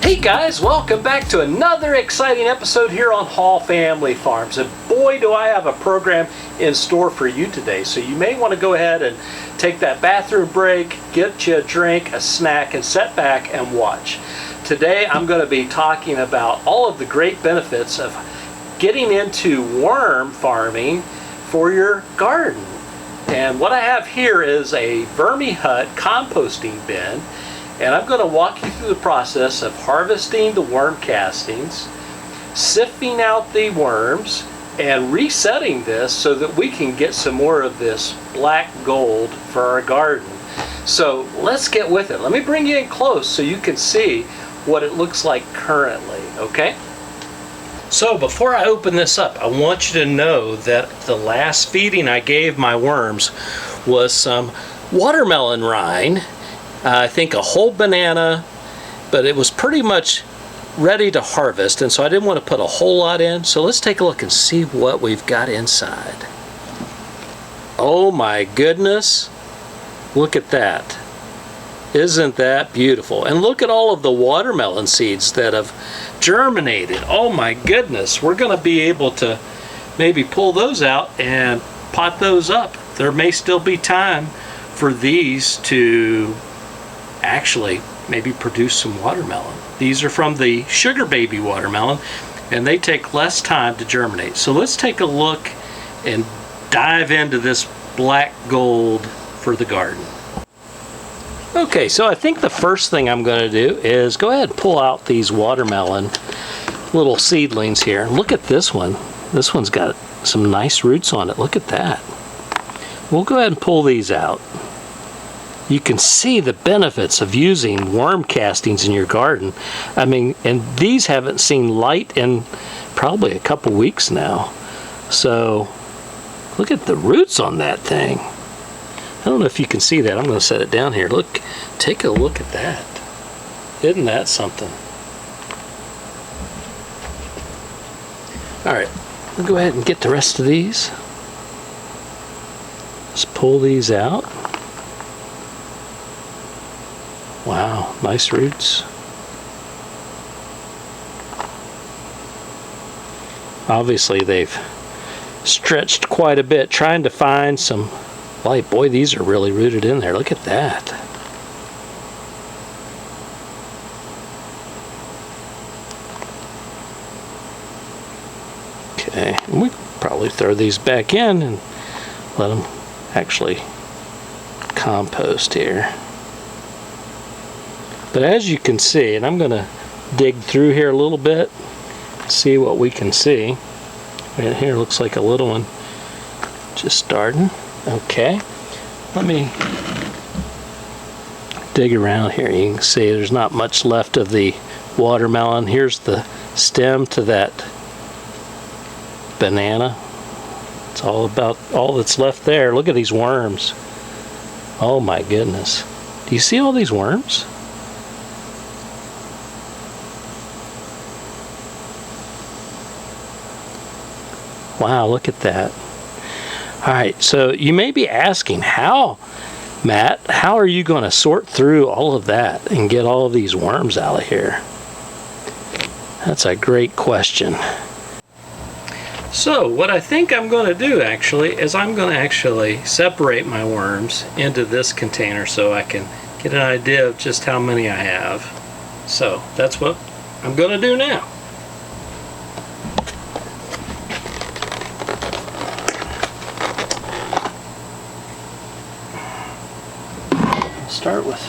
Hey guys, welcome back to another exciting episode here on Hall Family Farms. And boy, do I have a program in store for you today. So you may want to go ahead and take that bathroom break, get you a drink, a snack, and sit back and watch. Today I'm going to be talking about all of the great benefits of getting into worm farming for your garden. And what I have here is a VermiHut composting bin. And I'm going to walk you through the process of harvesting the worm castings, sifting out the worms, and resetting this so that we can get some more of this black gold for our garden. So let's get with it. Let me bring you in close so you can see what it looks like currently, okay? So before I open this up, I want you to know that the last feeding I gave my worms was some watermelon rind. I think a whole banana, but it was pretty much ready to harvest, and so I didn't want to put a whole lot in. So let's take a look and see what we've got inside. Oh my goodness, look at that. Isn't that beautiful? And look at all of the watermelon seeds that have germinated. Oh my goodness, we're going to be able to maybe pull those out and pot those up. There may still be time for these to actually maybe produce some watermelon. These are from the sugar baby watermelon, and they take less time to germinate. So let's take a look and dive into this black gold for the garden. Okay, so I think the first thing I'm going to do is go ahead and pull out these watermelon little seedlings here. Look at this one. This one's got some nice roots on it. Look at that. We'll go ahead and pull these out. You can see the benefits of using worm castings in your garden. I mean, and these haven't seen light in probably a couple weeks now. So look at the roots on that thing. I don't know if you can see that. I'm going to set it down here. Look, take a look at that. Isn't that something? All right, we'll go ahead and get the rest of these. Let's pull these out. Wow, nice roots. Obviously they've stretched quite a bit trying to find some light. Boy, these are really rooted in there. Look at that. Okay, and we probably throw these back in and let them actually compost here. But as you can see, and I'm going to dig through here a little bit, see what we can see. Right here looks like a little one just starting. Okay, let me dig around here. You can see there's not much left of the watermelon. Here's the stem to that banana. It's all about all that's left there. Look at these worms. Oh my goodness. Do you see all these worms? Wow, look at that. All right, so you may be asking, how, Matt, how are you going to sort through all of that and get all of these worms out of here? That's a great question. So what I think I'm going to do actually is I'm going to actually separate my worms into this container so I can get an idea of just how many I have. So that's what I'm going to do now. Start with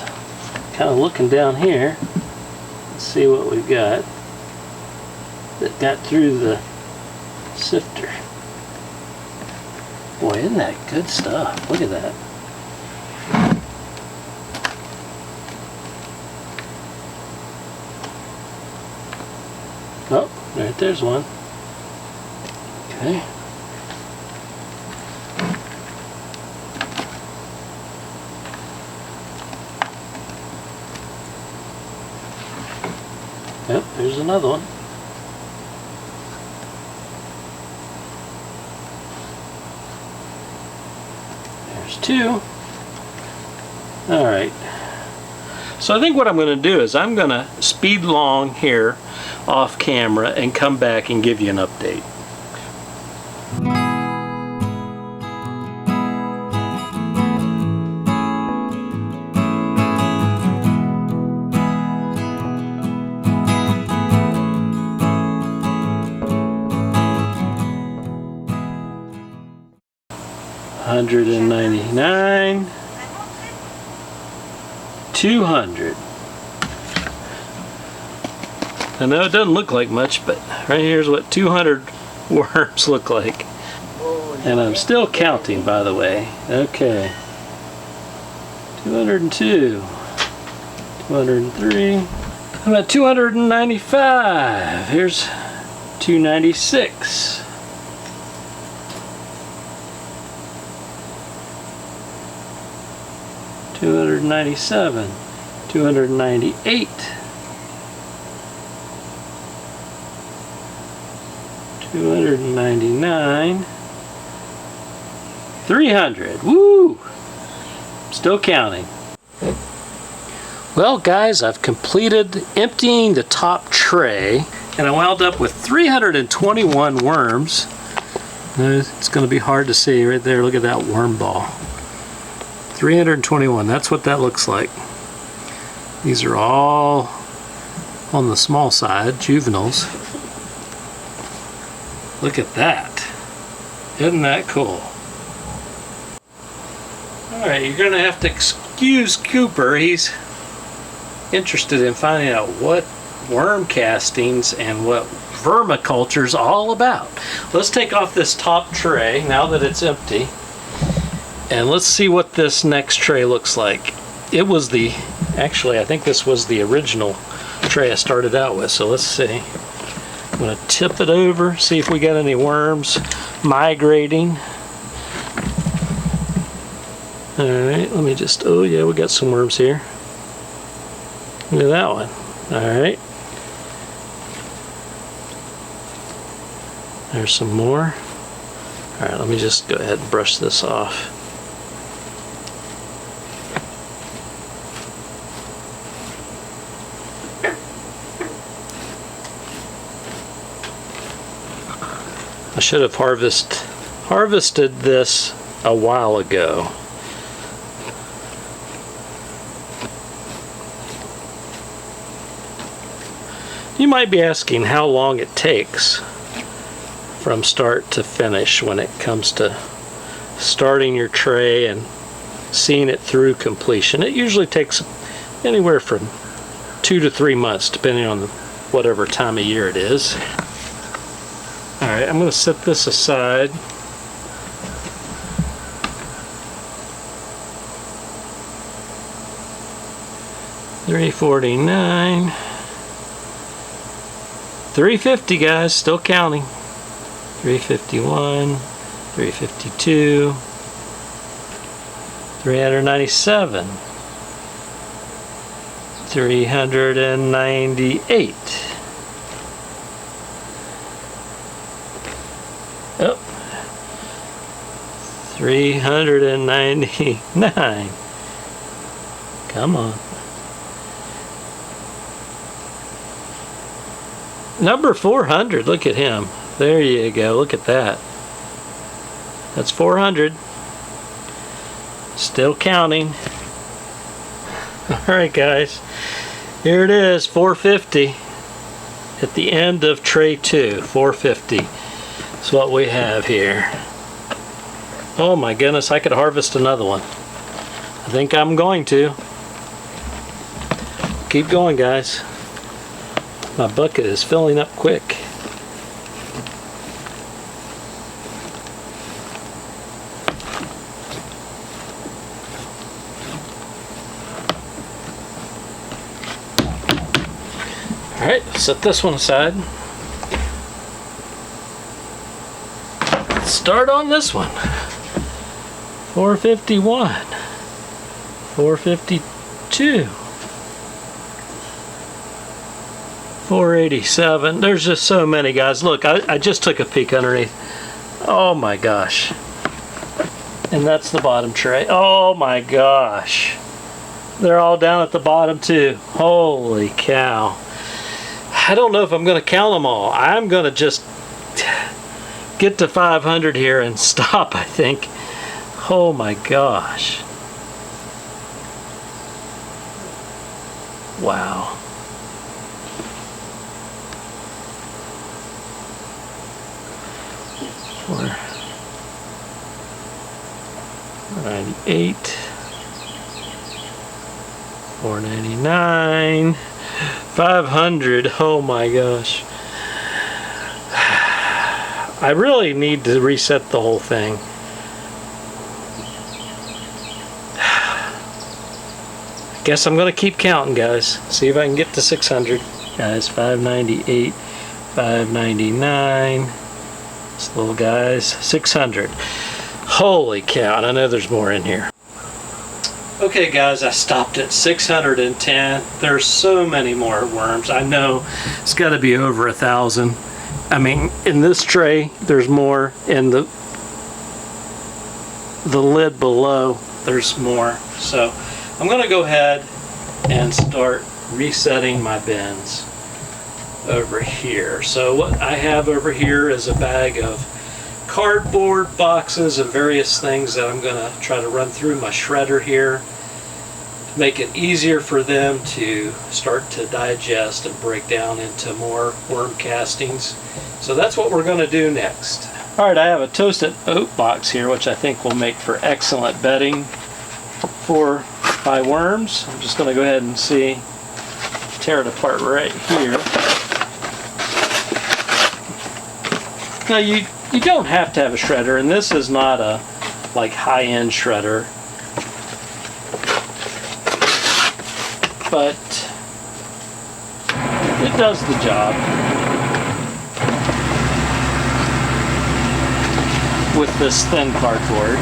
kind of looking down here and see what we've got that got through the sifter. Boy, isn't that good stuff? Look at that. Oh, right there's one. Okay. Yep, there's another one. There's two. All right. So I think what I'm going to do is I'm going to speed along here off camera and come back and give you an update. $199, $200. I know it doesn't look like much, but right here's what 200 worms look like. And I'm still counting, by the way. Okay. 202, 203. I'm at 295. Here's 296. 297, 298, 299, 300. Woo! Still counting. Well, guys, I've completed emptying the top tray, and I wound up with 321 worms. It's going to be hard to see right there. Look at that worm ball. 321, that's what that looks like. These are all on the small side, juveniles. Look at that. Isn't that cool? Alright, you're going to have to excuse Cooper. He's interested in finding out what worm castings and what vermiculture is all about. Let's take off this top tray now that it's empty. And let's see what this next tray looks like. It was actually I think this was the original tray I started out with, so let's see. I'm gonna tip it over, see if we got any worms migrating. Alright, let me just, oh yeah, we got some worms here. Look at that one. Alright. There's some more. Alright, let me just go ahead and brush this off. I should have harvested this a while ago. You might be asking how long it takes from start to finish when it comes to starting your tray and seeing it through completion. It usually takes anywhere from 2 to 3 months, depending on whatever time of year it is. Alright, I'm going to set this aside. $349, $350, guys, still counting. $351, $352, $397, $398. Oh, $399. Come on. Number 400, look at him. There you go, look at that. That's 400. Still counting. Alright guys, here it is, 450. At the end of tray 2, 450. That's what we have here. Oh my goodness, I could harvest another one. I think I'm going to. Keep going, guys. My bucket is filling up quick. Alright, set this one aside. Let's start on this one. 451. 452. 487. There's just so many, guys. Look, I just took a peek underneath. Oh my gosh. And that's the bottom tray. Oh my gosh. They're all down at the bottom too. Holy cow. I don't know if I'm going to count them all. I'm going to just get to 500 here and stop, I think. Oh my gosh. Wow. Four 98, 499, 500. Oh my gosh. I really need to reset the whole thing. Guess I'm going to keep counting, guys. See if I can get to 600. Guys, 598, 599. This little guys, 600. Holy cow, and I know there's more in here. Okay guys, I stopped at 610. There's so many more worms. I know it's got to be over 1,000. I mean, in this tray, there's more. In the lid below, there's more. So I'm going to go ahead and start resetting my bins over here. So what I have over here is a bag of cardboard boxes and various things that I'm going to try to run through my shredder here to make it easier for them to start to digest and break down into more worm castings. So that's what we're going to do next. Alright, I have a toasted oat box here, which I think will make for excellent bedding for my worms. I'm just going to go ahead and tear it apart right here. Now you don't have to have a shredder, and this is not a like high-end shredder, but it does the job with this thin cardboard.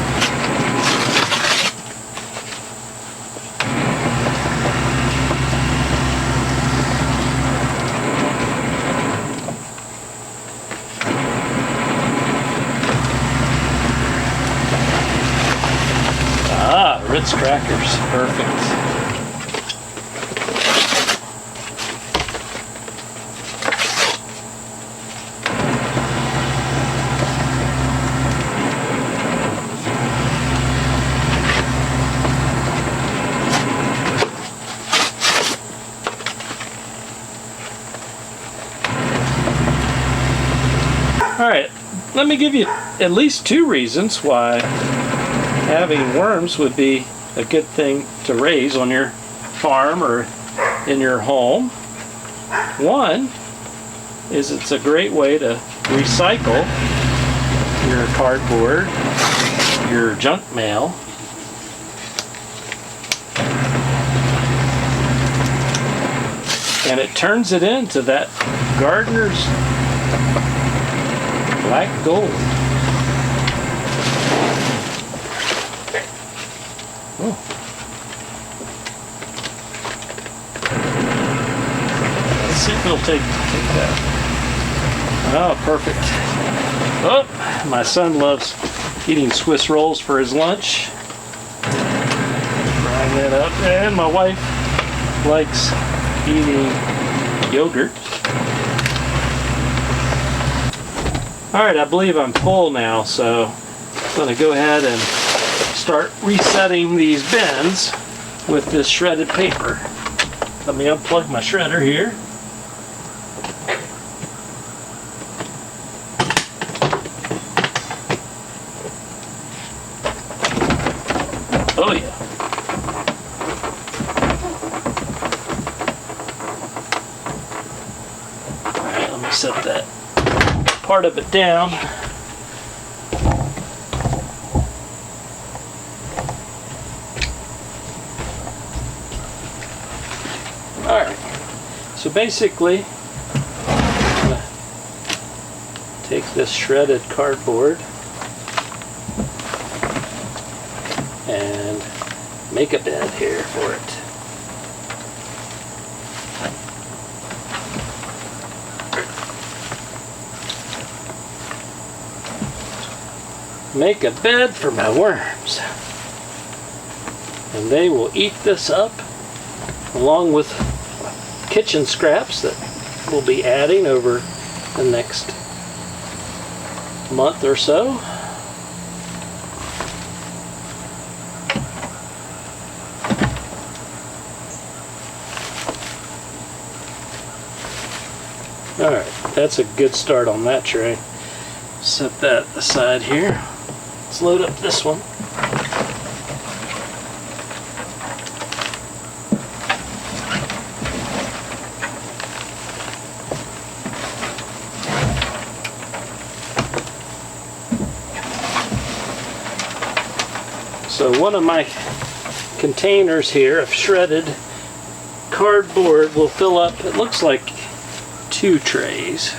Ritz crackers, perfect. All right, let me give you at least 2 reasons why having worms would be a good thing to raise on your farm or in your home. One is it's a great way to recycle your cardboard, your junk mail. And it turns it into that gardener's black gold. Oh. Let's see if it'll take that. Oh, perfect. Oh, my son loves eating Swiss rolls for his lunch. Frying that up. And my wife likes eating yogurt. Alright, I believe I'm full now, so I'm going to go ahead and start resetting these bins with this shredded paper. Let me unplug my shredder here. Oh yeah. Alright, let me set that part of it down. Alright, so basically I'm going to take this shredded cardboard and make a bed here for it. Make a bed for my worms, and they will eat this up along with kitchen scraps that we'll be adding over the next month or so. Alright, that's a good start on that tray. Set that aside here. Let's load up this one. So one of my containers here of shredded cardboard will fill up, it looks like 2 trays.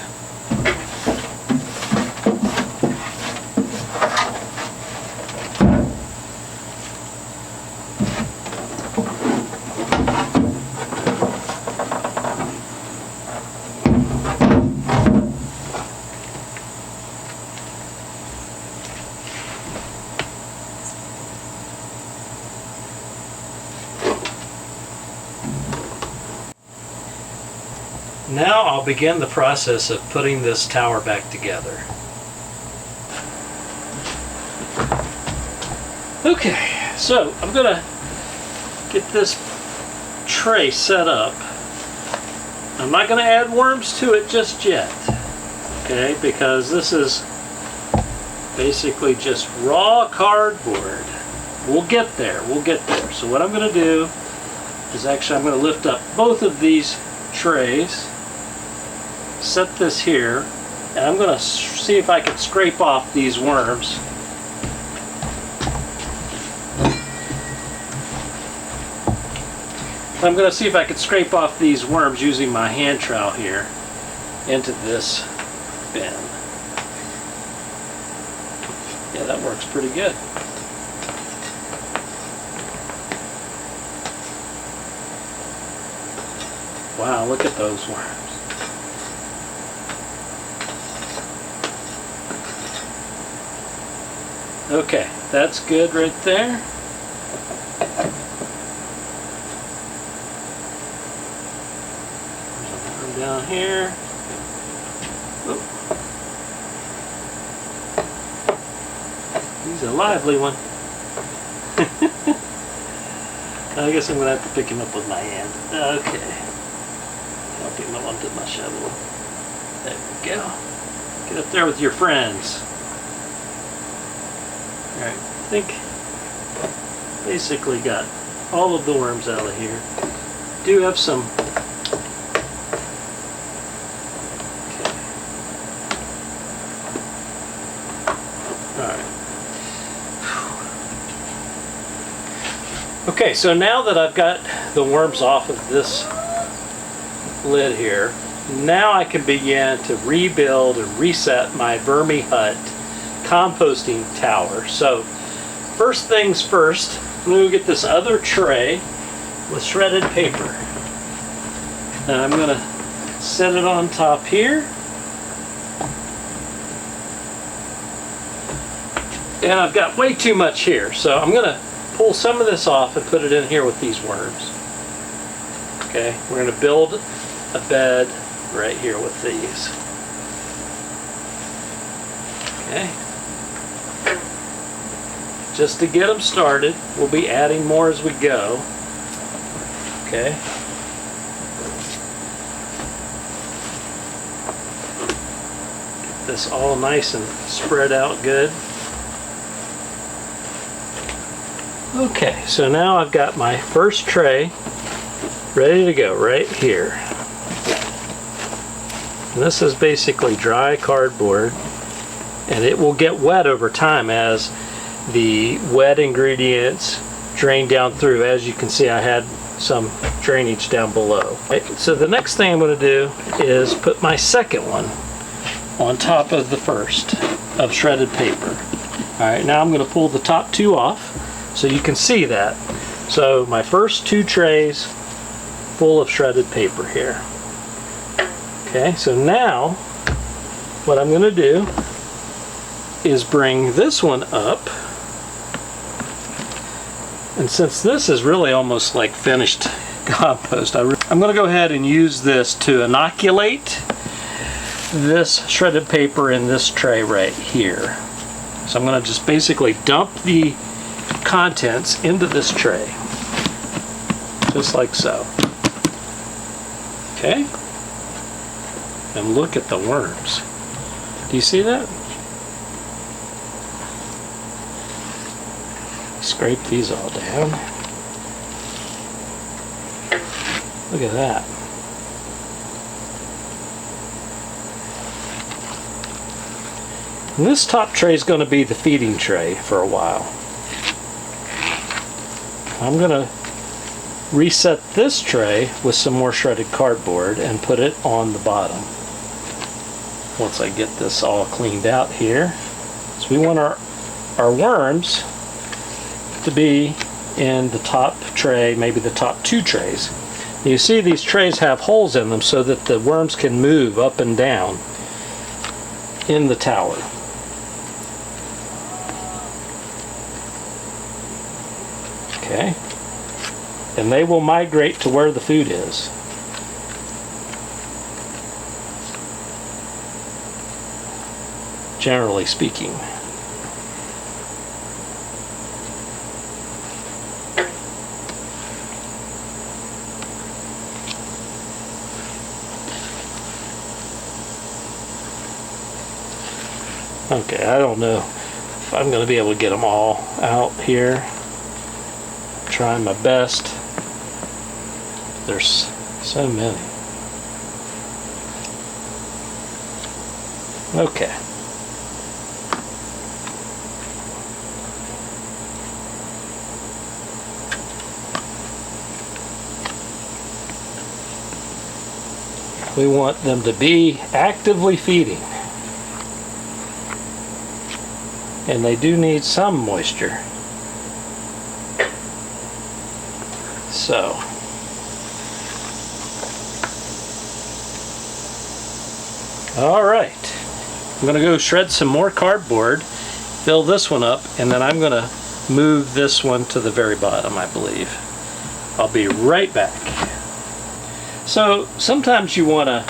Now I'll begin the process of putting this tower back together. Okay, so I'm gonna get this tray set up. I'm not gonna add worms to it just yet, okay, because this is basically just raw cardboard. We'll get there. So what I'm gonna do is actually I'm gonna lift up both of these trays, set this here, and I'm going to see if I can scrape off these worms. I'm going to see if I can scrape off these worms using my hand trowel here into this bin. Yeah, that works pretty good. Wow, look at those worms. Okay, that's good right there. There's a worm down here. Oh. He's a lively one. I guess I'm going to have to pick him up with my hand. Okay. Help him up onto my shovel. There we go. Get up there with your friends. Alright, I think basically got all of the worms out of here. Do have some. Okay. Alright. Okay, so now that I've got the worms off of this lid here, now I can begin to rebuild and reset my VermiHut composting tower. So first things first, I'm going to get this other tray with shredded paper. And I'm going to set it on top here. And I've got way too much here, so I'm going to pull some of this off and put it in here with these worms. Okay, we're going to build a bed right here with these. Okay. Just to get them started, we'll be adding more as we go. Okay. Get this all nice and spread out good. Okay, so now I've got my first tray ready to go right here. And this is basically dry cardboard, and it will get wet over time as the wet ingredients drain down through. As you can see, I had some drainage down below. Right, so the next thing I'm going to do is put my second one on top of the first of shredded paper. Alright, now I'm going to pull the top 2 off so you can see that. So my first 2 trays full of shredded paper here. Okay, so now what I'm going to do is bring this one up. And since this is really almost like finished compost. I'm going to go ahead and use this to inoculate this shredded paper in this tray right here. So I'm going to just basically dump the contents into this tray, just like so. Okay? And look at the worms. Do you see that? Scrape these all down. Look at that. And this top tray is going to be the feeding tray for a while. I'm going to reset this tray with some more shredded cardboard and put it on the bottom. Once I get this all cleaned out here. So we want our worms to be in the top tray, maybe the top two trays. You see these trays have holes in them so that the worms can move up and down in the tower. Okay. And they will migrate to where the food is. Generally speaking. Okay, I don't know if I'm going to be able to get them all out here. I'm trying my best. There's so many. Okay. We want them to be actively feeding. And they do need some moisture. So, all right, I'm going to go shred some more cardboard, fill this one up, and then I'm going to move this one to the very bottom, I believe. I'll be right back. So sometimes you want to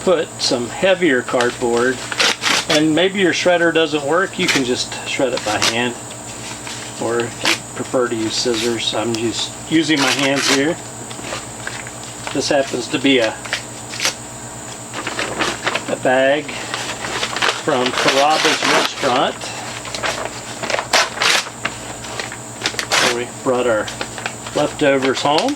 put some heavier cardboard, and maybe your shredder doesn't work, you can just shred it by hand. Or if you prefer to use scissors, I'm just using my hands here. This happens to be a bag from Carrabba's restaurant, where we brought our leftovers home.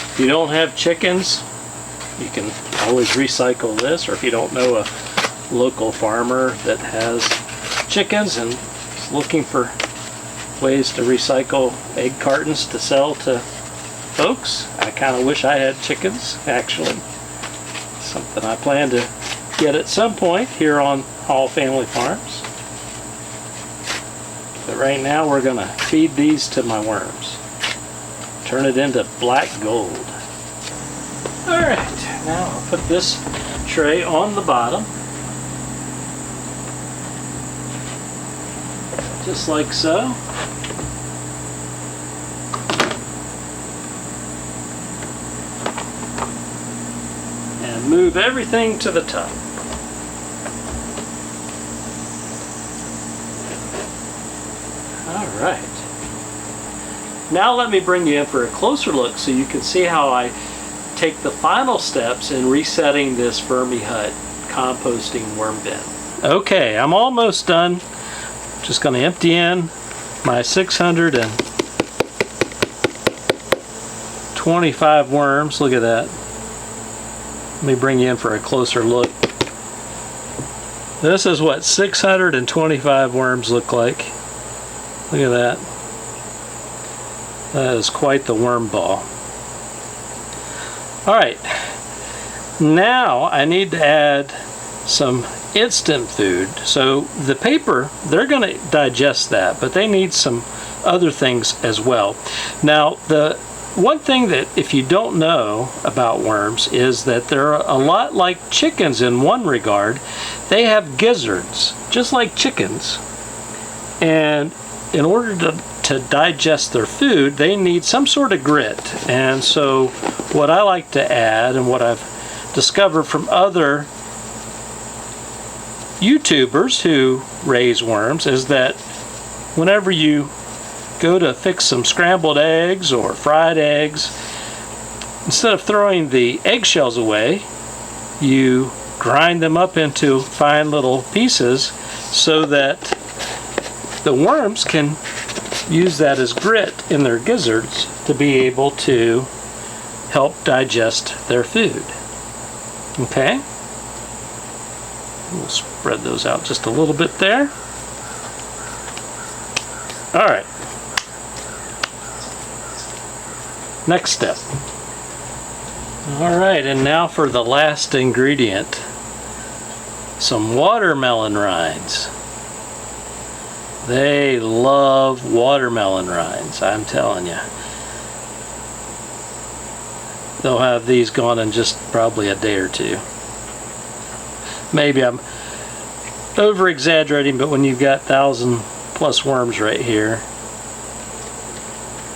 If you don't have chickens, you can always recycle this, or if you don't know a local farmer that has chickens and is looking for ways to recycle egg cartons to sell to folks, I kind of wish I had chickens, actually. Something I plan to get at some point here on Hall Family Farms. But right now we're going to feed these to my worms. Turn it into black gold. Alright, now I'll put this tray on the bottom. Just like so. And move everything to the top. Alright. Now let me bring you in for a closer look so you can see how I take the final steps in resetting this VermiHut composting worm bin. Okay, I'm almost done. Just going to empty in my 625 worms. Look at that. Let me bring you in for a closer look. This is what 625 worms look like. Look at that. That is quite the worm ball. Alright, now I need to add some instant food. So the paper, they're going to digest that, but they need some other things as well. Now, the one thing that if you don't know about worms is that they're a lot like chickens in one regard. They have gizzards, just like chickens. And in order to digest their food, they need some sort of grit. And so what I like to add, and what I've discovered from other YouTubers who raise worms, is that whenever you go to fix some scrambled eggs or fried eggs, instead of throwing the eggshells away, you grind them up into fine little pieces so that the worms can use that as grit in their gizzards to be able to help digest their food. Okay? We'll spread those out just a little bit there. All right. Next step. All right, and now for the last ingredient. Some watermelon rinds. They love watermelon rinds, I'm telling you. They'll have these gone in just probably a day or two. Maybe I'm over exaggerating, but when you've got 1,000+ worms right here,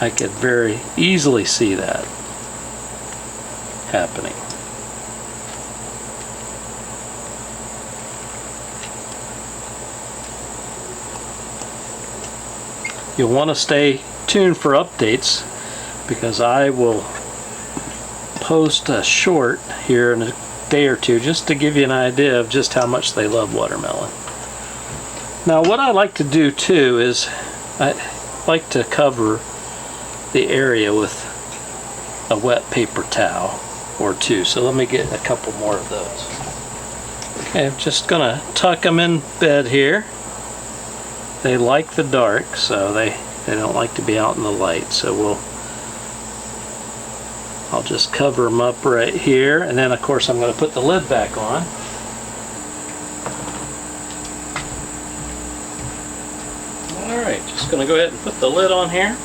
I could very easily see that happening. You'll want to stay tuned for updates, because I will post a short here in a day or two just to give you an idea of just how much they love watermelon. Now, what I like to do too is I like to cover the area with a wet paper towel or two. So let me get a couple more of those. Okay, I'm just gonna tuck them in bed here. They like the dark, so they don't like to be out in the light. So I'll just cover them up right here, and then of course I'm going to put the lid back on. All right, just going to go ahead and put the lid on here.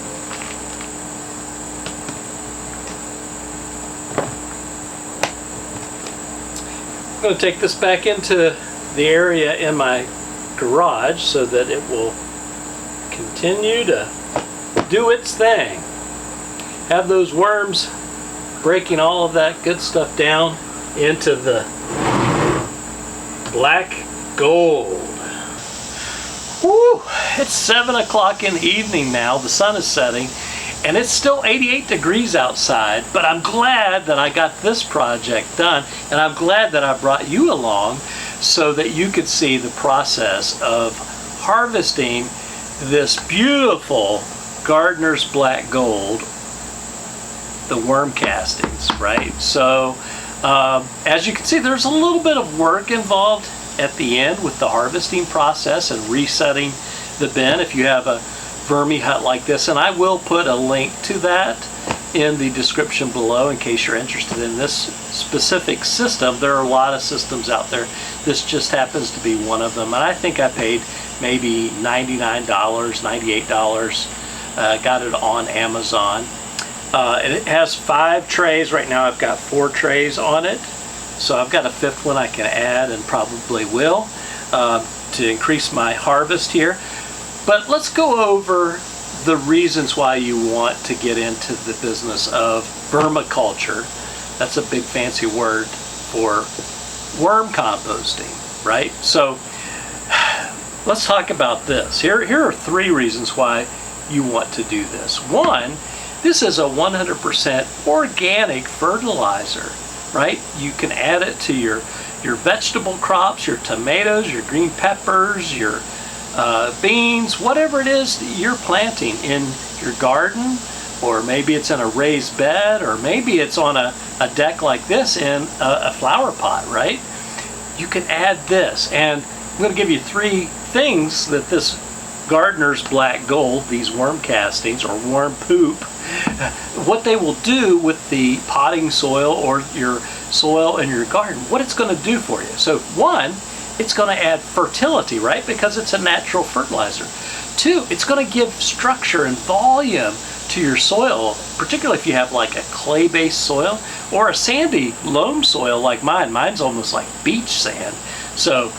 I'm going to take this back into the area in my garage so that it will continue to do its thing. Have those worms breaking all of that good stuff down into the black gold. Woo! It's 7 o'clock in the evening now. The sun is setting and it's still 88 degrees outside, but I'm glad that I got this project done, and I'm glad that I brought you along so that you could see the process of harvesting this beautiful Gardener's Black Gold, the worm castings, right? So as you can see, there's a little bit of work involved at the end with the harvesting process and resetting the bin if you have a VermiHut like this, and I will put a link to that in the description below in case you're interested in this specific system. There are a lot of systems out there. This just happens to be one of them, and I think I paid maybe $99, $98. Got it on Amazon. And it has 5 trays. Right now I've got 4 trays on it, so I've got a 5th one I can add, and probably will, to increase my harvest here. But let's go over the reasons why you want to get into the business of vermiculture. That's a big fancy word for worm composting, right? So let's talk about this. Here are 3 reasons why you want to do this. One, this is a 100% organic fertilizer, right? You can add it to your vegetable crops, your tomatoes, your green peppers, your beans, whatever it is that you're planting in your garden, or maybe it's in a raised bed, or maybe it's on a deck like this in a flower pot, right? You can add this, and I'm going to give you 3 things that this Gardener's Black Gold, these worm castings or worm poop, what they will do with the potting soil or your soil in your garden, what it's going to do for you. So one, it's going to add fertility, right? Because it's a natural fertilizer. Two, it's going to give structure and volume to your soil, particularly if you have like a clay-based soil or a sandy loam soil like mine. Mine's almost like beach sand. So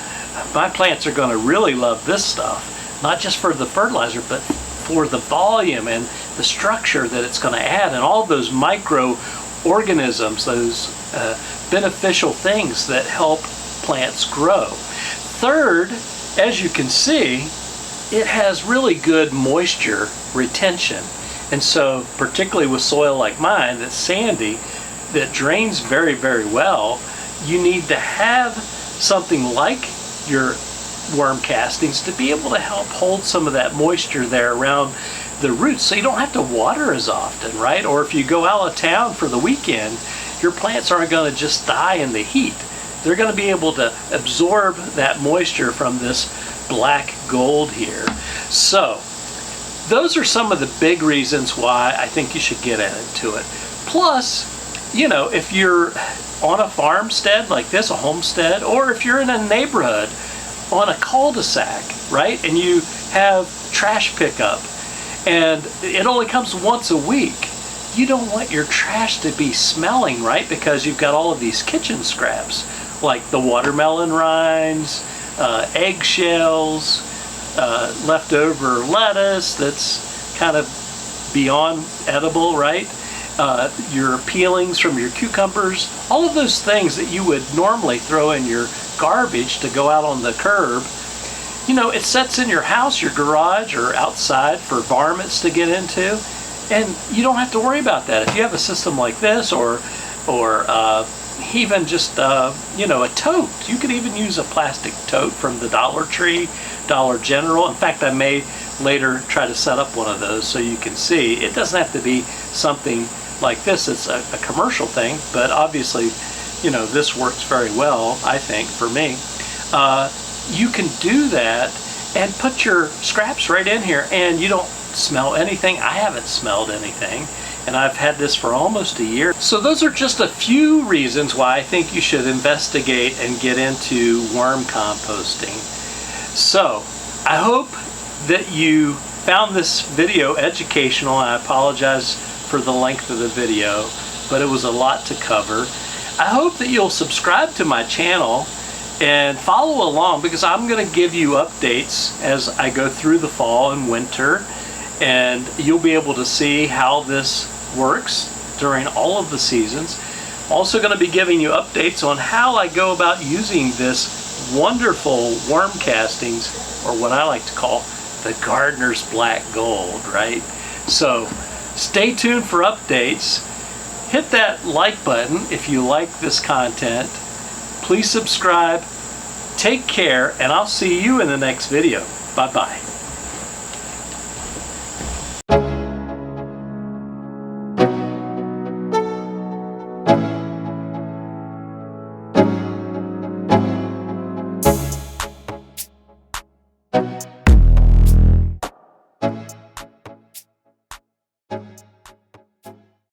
my plants are going to really love this stuff, not just for the fertilizer, but for the volume and the structure that it's going to add, and all those microorganisms, those beneficial things that help plants grow. Third, as you can see, it has really good moisture retention. And so, particularly with soil like mine that's sandy, that drains very, very well, you need to have something like your worm castings to be able to help hold some of that moisture there around the roots, so you don't have to water as often, right? Or if you go out of town for the weekend, your plants aren't going to just die in the heat. They're going to be able to absorb that moisture from this black gold here. So those are some of the big reasons why I think you should get into it. Plus, you know, if you're on a farmstead like this, a homestead, or if you're in a neighborhood on a cul-de-sac, right, and you have trash pickup and it only comes once a week, you don't want your trash to be smelling, right, because you've got all of these kitchen scraps like the watermelon rinds, eggshells, leftover lettuce that's kind of beyond edible, right? Your peelings from your cucumbers, all of those things that you would normally throw in your garbage to go out on the curb. You know, it sits in your house, your garage, or outside for varmints to get into, and you don't have to worry about that. If you have a system like this, or even just you know, a tote. You could even use a plastic tote from the Dollar Tree, Dollar General. In fact, I may later try to set up one of those so you can see. It doesn't have to be something like this. It's a commercial thing, but obviously, you know, this works very well, I think, for me. You can do that and put your scraps right in here, and you don't smell anything. I haven't smelled anything, and I've had this for almost a year. So those are just a few reasons why I think you should investigate and get into worm composting. So I hope that you found this video educational. I apologize for the length of the video, but it was a lot to cover. I hope that you'll subscribe to my channel and follow along, because I'm going to give you updates as I go through the fall and winter, and you'll be able to see how this works during all of the seasons. Also going to be giving you updates on how I go about using this wonderful worm castings, or what I like to call the gardener's black gold, right? So stay tuned for updates. Hit that like button if you like this content. Please subscribe. Take care, and I'll see you in the next video. Bye-bye.